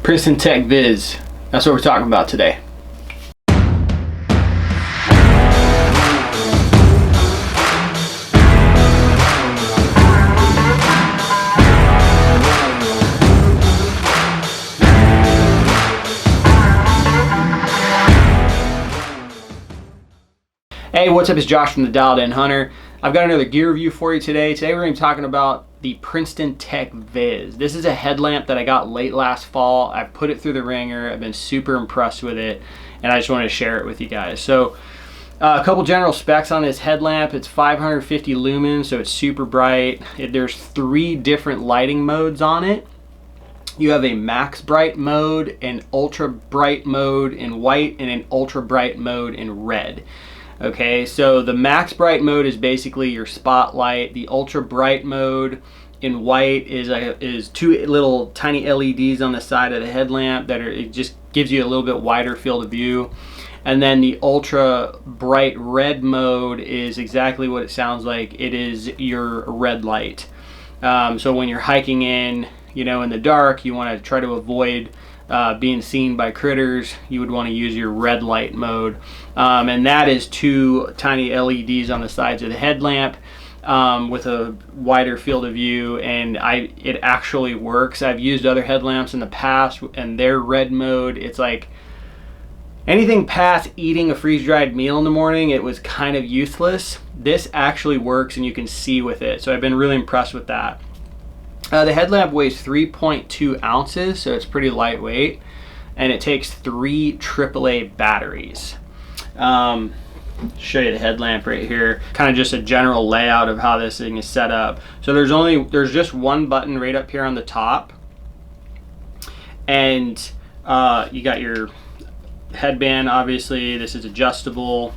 Princeton Tec Vizz. That's what we're talking about today. Hey, what's up? It's Josh from the Dialed In Hunter. I've got another gear review for you today. Today we're going to be talking about the Princeton Tec Vizz. This is a headlamp that I got late last fall. I've put it through the ringer. I've been super impressed with it, and I just wanted to share it with you guys. So a couple general specs on this headlamp. It's 550 lumens, so it's super bright. There's 3 different lighting modes on it. You have a max bright mode, an ultra bright mode in white, and an ultra bright mode in red. Okay, so the max bright mode is basically your spotlight. The ultra bright mode in white is 2 little tiny LEDs on the side of the headlamp it just gives you a little bit wider field of view. And then the ultra bright red mode is exactly what it sounds like. It is your red light. So when you're hiking in the dark, you want to try to avoid being seen by critters, you would want to use your red light mode. And that is 2 tiny LEDs on the sides of the headlamp with a wider field of view, and it actually works. I've used other headlamps in the past, and their red mode, it's like anything past eating a freeze-dried meal in the morning, it was kind of useless. This actually works, and you can see with it. So I've been really impressed with that. The headlamp weighs 3.2 ounces, so it's pretty lightweight, and it takes 3 AAA batteries. Show you the headlamp right here, kind of just a general layout of how this thing is set up. So there's just one button right up here on the top, and you got your headband. Obviously this is adjustable,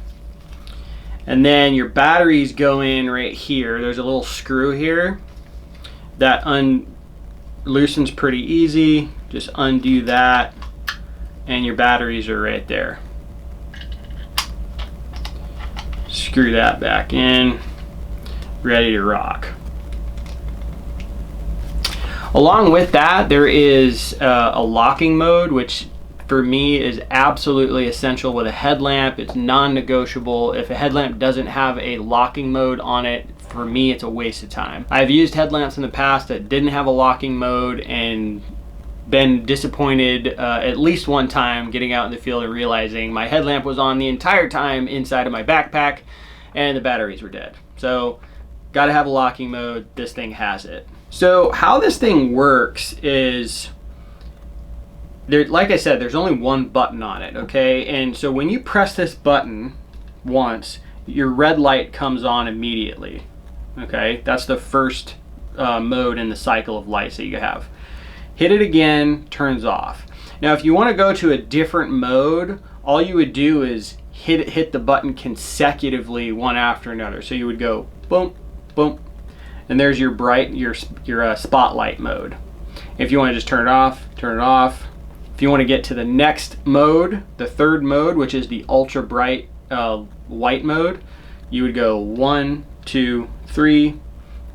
and then your batteries go in right here. There's a little screw here that loosens pretty easy. Just undo that, and your batteries are right there. Screw that back in, ready to rock. Along with that, there is a locking mode, which for me is absolutely essential with a headlamp. It's non-negotiable. If a headlamp doesn't have a locking mode on it, for me, it's a waste of time. I've used headlamps in the past that didn't have a locking mode and been disappointed at least one time getting out in the field and realizing my headlamp was on the entire time inside of my backpack and the batteries were dead. So got to have a locking mode. This thing has it. So how this thing works is, like I said, there's only one button on it, okay? And so when you press this button once, your red light comes on immediately. Okay, that's the first mode in the cycle of lights that you have. Hit it again, turns off. Now if you want to go to a different mode, all you would do is hit the button consecutively one after another. So you would go boom, boom, and there's your spotlight mode. If you want to just turn it off, turn it off. If you want to get to the next mode, the third mode, which is the ultra bright white mode, you would go 1, 2, 3.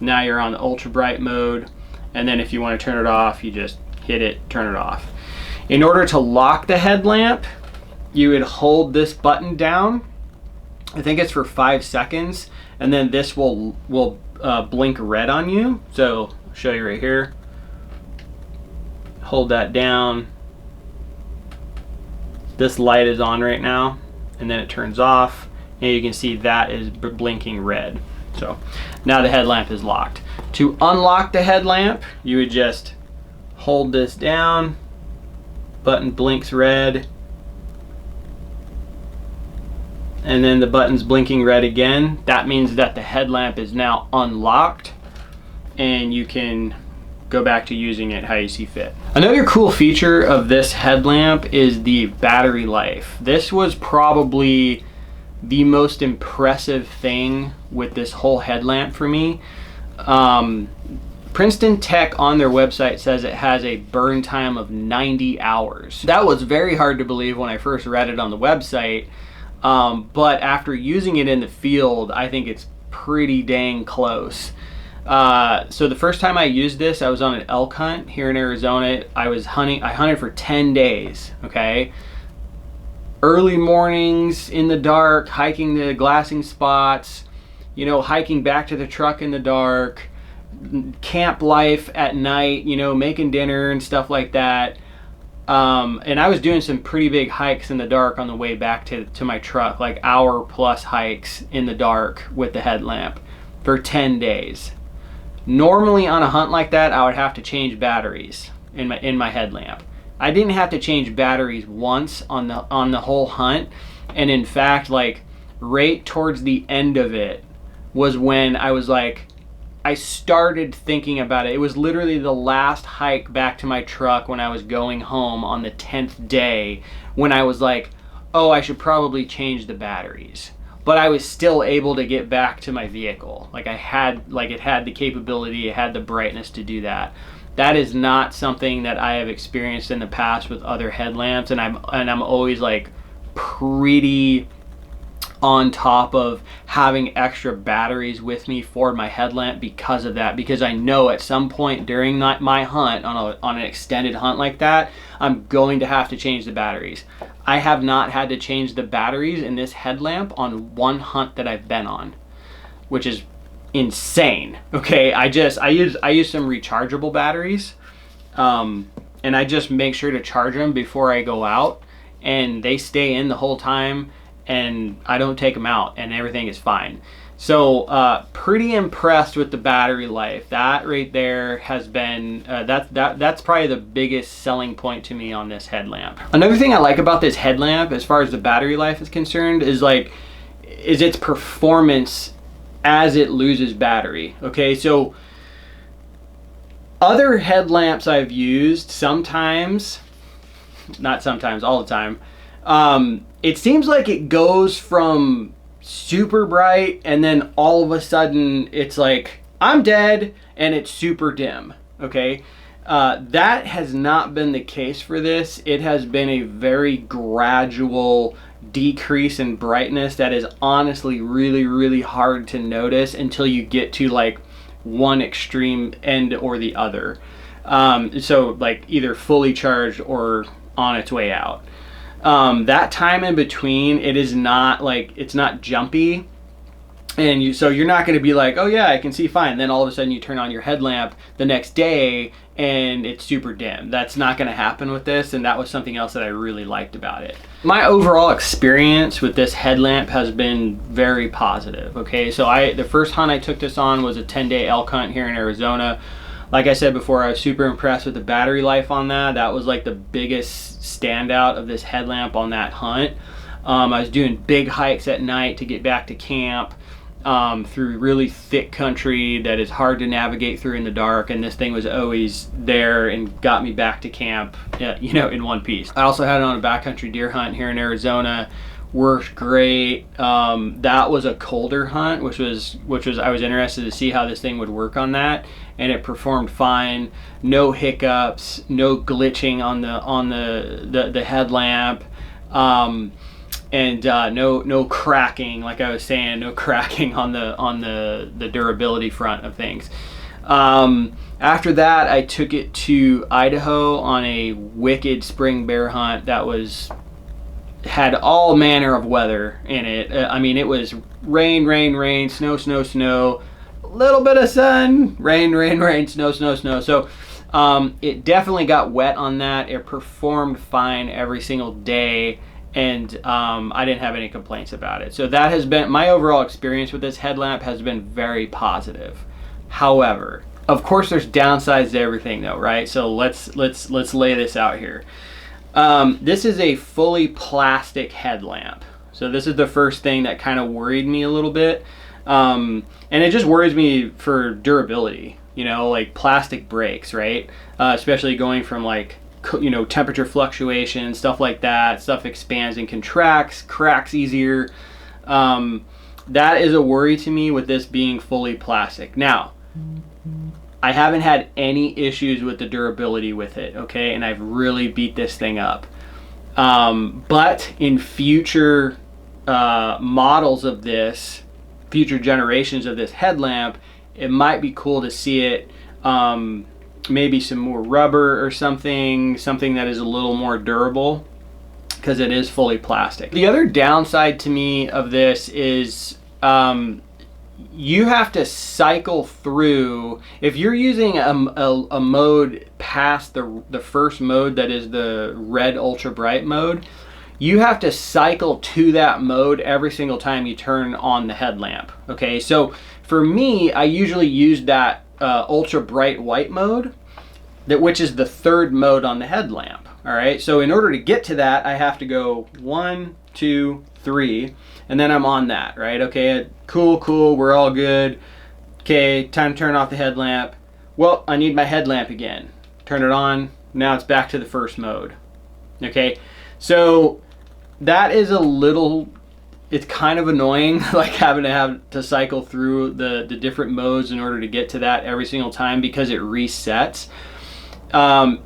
Now you're on the ultra bright mode, and then if you want to turn it off, you just hit it, turn it off. In order to lock the headlamp, you would hold this button down. I think it's for 5 seconds, and then this will blink red on you. So I'll show you right here. Hold that down. This light is on right now, and then it turns off, and you can see that is blinking red. So now the headlamp is locked. To unlock the headlamp, you would just hold this down, button blinks red, and then the button's blinking red again. That means that the headlamp is now unlocked, and you can go back to using it how you see fit. Another cool feature of this headlamp is the battery life. This was probably the most impressive thing with this whole headlamp for me. Princeton Tec on their website says it has a burn time of 90 hours. That was very hard to believe when I first read it on the website, but after using it in the field, I think it's pretty dang close. So the first time I used this, I was on an elk hunt here in Arizona. I hunted for 10 days, okay? Early mornings in the dark, hiking the glassing spots, you know, hiking back to the truck in the dark, camp life at night, you know, making dinner and stuff like that. And I was doing some pretty big hikes in the dark on the way back to my truck, like hour plus hikes in the dark with the headlamp for 10 days. Normally on a hunt like that, I would have to change batteries in my headlamp. I didn't have to change batteries once on the whole hunt. And in fact, like right towards the end of it was when I was like, I started thinking about it. It was literally the last hike back to my truck when I was going home on the 10th day when I was like, oh, I should probably change the batteries. But I was still able to get back to my vehicle. Like it had the capability, it had the brightness to do that. That is not something that I have experienced in the past with other headlamps, and I'm always like pretty on top of having extra batteries with me for my headlamp because of that, because I know at some point during my hunt on an extended hunt like that, I'm going to have to change the batteries. I have not had to change the batteries in this headlamp on one hunt that I've been on, which is insane. Okay, I use some rechargeable batteries, and I just make sure to charge them before I go out, and they stay in the whole time, and I don't take them out, and everything is fine. So pretty impressed with the battery life. That right there has been that's probably the biggest selling point to me on this headlamp. Another thing I like about this headlamp as far as the battery life is concerned is its performance as it loses battery. Okay, so other headlamps I've used, sometimes, not sometimes, all the time, it seems like it goes from super bright and then all of a sudden it's like I'm dead and it's super dim. Okay, that has not been the case for this. It has been a very gradual decrease in brightness that is honestly really, really hard to notice until you get to like one extreme end or the other. So like either fully charged or on its way out. That time in between, it is not like, it's not jumpy, and so you're not going to be like, oh yeah, I can see fine. Then all of a sudden you turn on your headlamp the next day and it's super dim. That's not going to happen with this, and that was something else that I really liked about it. My overall experience with this headlamp has been very positive. Okay, so the first hunt I took this on was a 10-day elk hunt here in Arizona. Like I said before, I was super impressed with the battery life on that. That was like the biggest standout of this headlamp on that hunt. I was doing big hikes at night to get back to camp through really thick country that is hard to navigate through in the dark, and this thing was always there and got me back to camp, you know, in one piece. I also had it on a backcountry deer hunt here in Arizona. Worked great. That was a colder hunt, which was I was interested to see how this thing would work on that, and it performed fine. No hiccups, no glitching on the headlamp, and no cracking. Like I was saying, no cracking on the durability front of things. After that, I took it to Idaho on a wicked spring bear hunt that had all manner of weather in it. I mean, it was rain, rain, rain, snow, snow, snow, a little bit of sun, rain, rain, rain, snow, snow, snow. So it definitely got wet on that. It performed fine every single day, and I didn't have any complaints about it. So that has been my overall experience with this headlamp, has been very positive. However, of course there's downsides to everything though, right? So let's lay this out here. This is a fully plastic headlamp. So this is the first thing that kind of worried me a little bit. And it just worries me for durability, you know, like plastic breaks, right? Especially going from like, you know, temperature fluctuation, stuff like that. Stuff expands and contracts, cracks easier. That is a worry to me with this being fully plastic. Now, I haven't had any issues with the durability with it, okay? And I've really beat this thing up. But in future models of this, future generations of this headlamp, it might be cool to see it, maybe some more rubber or something that is a little more durable, because it is fully plastic. The other downside to me of this is you have to cycle through. If you're using a mode past the first mode, that is the red ultra bright mode, you have to cycle to that mode every single time you turn on the headlamp. Okay, so for me, I usually use that ultra bright white mode, which is the third mode on the headlamp. All right, so in order to get to that, I have to go 1, 2, 3, and then I'm on that, right? Okay, cool, we're all good. Okay, time to turn off the headlamp. Well, I need my headlamp again. Turn it on, now it's back to the first mode. Okay, so that is a little, it's kind of annoying, like having to cycle through the different modes in order to get to that every single time, because it resets.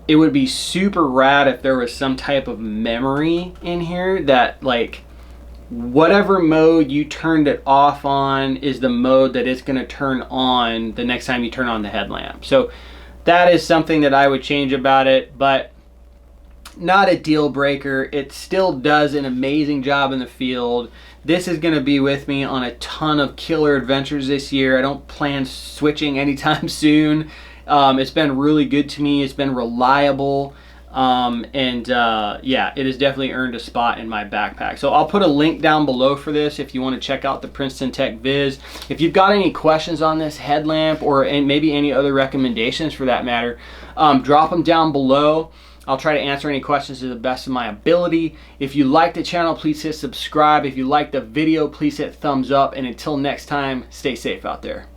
It would be super rad if there was some type of memory in here that, like, whatever mode you turned it off on is the mode that it's going to turn on the next time you turn on the headlamp. So that is something that I would change about it, but not a deal breaker. It still does an amazing job in the field. This is going to be with me on a ton of killer adventures this year. I don't plan switching anytime soon. It's been really good to me. It's been reliable. Yeah, it has definitely earned a spot in my backpack. So I'll put a link down below for this if you want to check out the Princeton Tec Vizz. If you've got any questions on this headlamp, or maybe any other recommendations for that matter, drop them down below. I'll try to answer any questions to the best of my ability. If you like the channel, please hit subscribe. If you like the video, please hit thumbs up. And until next time, stay safe out there.